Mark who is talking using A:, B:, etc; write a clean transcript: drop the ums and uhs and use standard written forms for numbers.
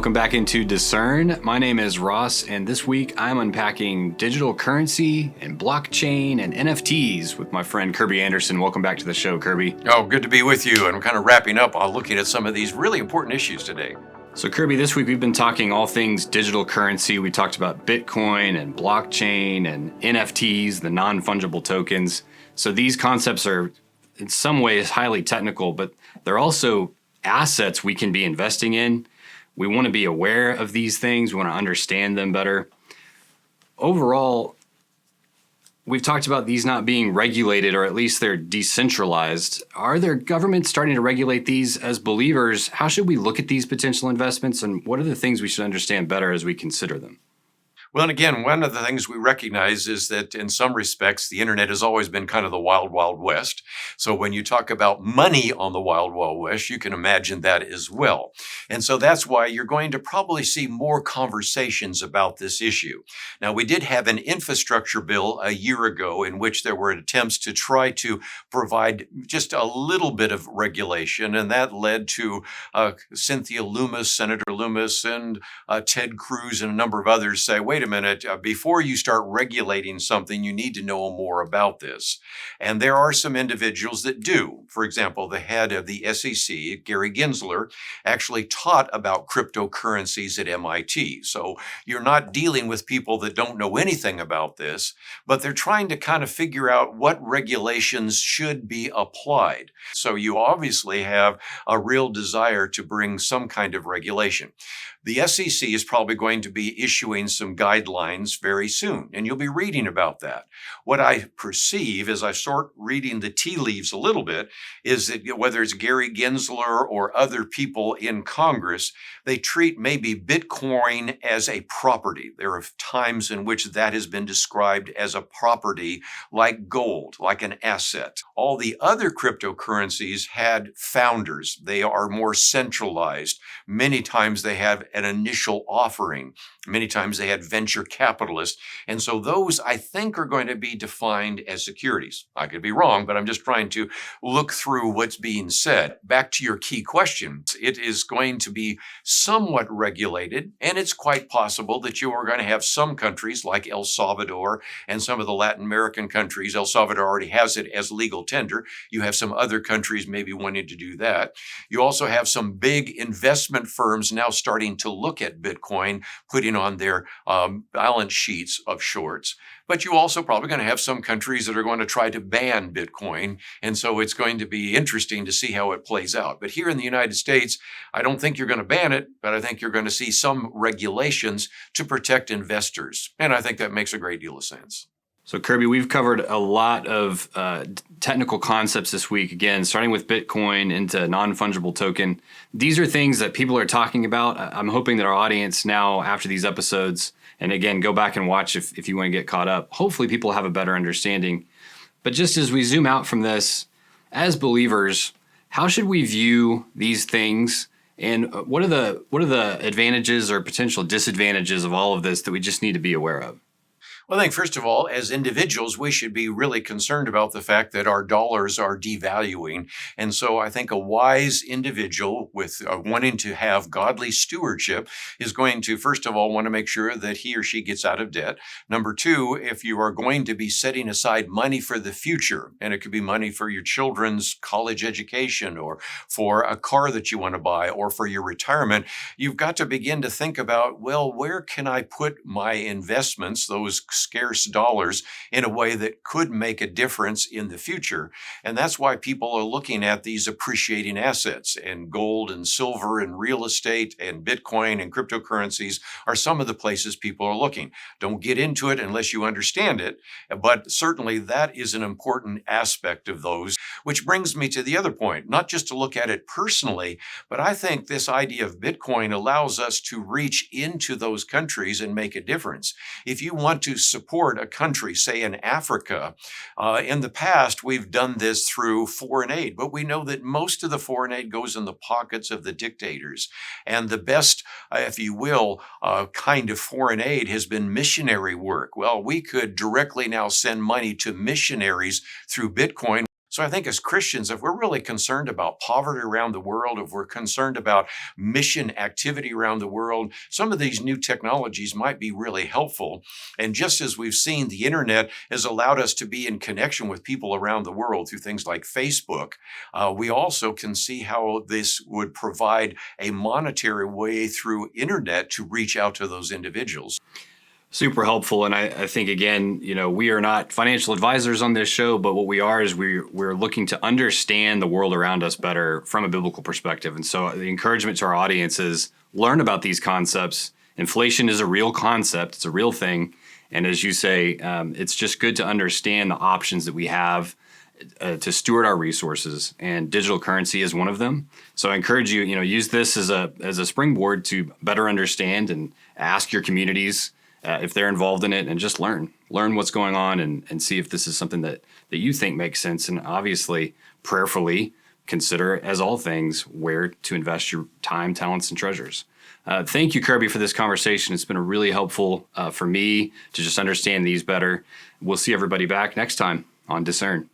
A: Welcome back into Discern. My name is Ross, and this week I'm unpacking digital currency and blockchain and NFTs with my friend Kirby Anderson. Welcome back to the show, Kirby.
B: Oh, good to be with you. And we're kind of wrapping up on looking at some of these really important issues today.
A: So, Kirby, this week we've been talking all things digital currency. We talked about Bitcoin and blockchain and NFTs, the non-fungible tokens. So these concepts are in some ways highly technical, but they're also assets we can be investing in. We want to be aware of these things. We want to understand them better. Overall, we've talked about these not being regulated, or at least they're decentralized. Are there governments starting to regulate these? As believers, how should we look at these potential investments, and what are the things we should understand better as we consider them?
B: Well, and again, one of the things we recognize is that in some respects, the internet has always been kind of the wild, wild west. So when you talk about money on the wild, wild west, you can imagine that as well. And so that's why you're going to probably see more conversations about this issue. Now, we did have an infrastructure bill a year ago in which there were attempts to try to provide just a little bit of regulation, and that led to Cynthia Lummis, Senator Lummis, and Ted Cruz, and a number of others say, wait a minute, before you start regulating something, you need to know more about this. And there are some individuals that do. For example, the head of the SEC, Gary Gensler, actually taught about cryptocurrencies at MIT. So you're not dealing with people that don't know anything about this, but they're trying to kind of figure out what regulations should be applied. So you obviously have a real desire to bring some kind of regulation. The SEC is probably going to be issuing some guidelines very soon, and you'll be reading about that. What I perceive as I start reading the tea leaves a little bit is that whether it's Gary Gensler or other people in Congress, they treat maybe Bitcoin as a property. There are times in which that has been described as a property like gold, like an asset. All the other cryptocurrencies had founders. They are more centralized. Many times they have an initial offering. Many times they had venture capitalists. And so those, I think, are going to be defined as securities. I could be wrong, but I'm just trying to look through what's being said. Back to your key question, it is going to be somewhat regulated, and it's quite possible that you are going to have some countries like El Salvador and some of the Latin American countries. El Salvador already has it as legal tender. You have some other countries maybe wanting to do that. You also have some big investment firms now starting to look at Bitcoin, putting on their balance sheets of shorts. But you also probably going to have some countries that are going to try to ban Bitcoin. And so it's going to be interesting to see how it plays out. But here in the United States, I don't think you're going to ban it, but I think you're going to see some regulations to protect investors. And I think that makes a great deal of sense.
A: So, Kirby, we've covered a lot of technical concepts this week, again, starting with Bitcoin into non-fungible token. These are things that people are talking about. I'm hoping that our audience now, after these episodes, and again, go back and watch if you want to get caught up, hopefully people have a better understanding. But just as we zoom out from this, as believers, how should we view these things? And what are the advantages or potential disadvantages of all of this that we just need to be aware of?
B: Well, I think, first of all, as individuals, we should be really concerned about the fact that our dollars are devaluing. And so I think a wise individual with wanting to have godly stewardship is going to, first of all, want to make sure that he or she gets out of debt. Number two, if you are going to be setting aside money for the future, and it could be money for your children's college education or for a car that you want to buy or for your retirement, you've got to begin to think about, well, where can I put my investments, those scarce dollars, in a way that could make a difference in the future. And that's why people are looking at these appreciating assets, and gold and silver and real estate and Bitcoin and cryptocurrencies are some of the places people are looking. Don't get into it unless you understand it, but certainly that is an important aspect of those, which brings me to the other point, not just to look at it personally, but I think this idea of Bitcoin allows us to reach into those countries and make a difference. If you want to support a country, say in Africa. In the past, we've done this through foreign aid, but we know that most of the foreign aid goes in the pockets of the dictators. And the best, if you will, kind of foreign aid has been missionary work. Well, we could directly now send money to missionaries through Bitcoin. So I think as Christians, if we're really concerned about poverty around the world, if we're concerned about mission activity around the world, some of these new technologies might be really helpful. And just as we've seen, the internet has allowed us to be in connection with people around the world through things like Facebook. We also can see how this would provide a monetary way through internet to reach out to those individuals.
A: Super helpful. And I think, again, we are not financial advisors on this show, but what we are is we're looking to understand the world around us better from a biblical perspective. And so the encouragement to our audience is learn about these concepts. Inflation is a real concept. It's a real thing. And as you say, it's just good to understand the options that we have to steward our resources, and digital currency is one of them. So I encourage you, use this as a springboard to better understand and ask your communities if they're involved in it, and just learn what's going on and see if this is something that you think makes sense. And obviously, prayerfully consider, as all things, where to invest your time, talents, and treasures. Thank you, Kirby, for this conversation. It's been really helpful for me to just understand these better. We'll see everybody back next time on Discern.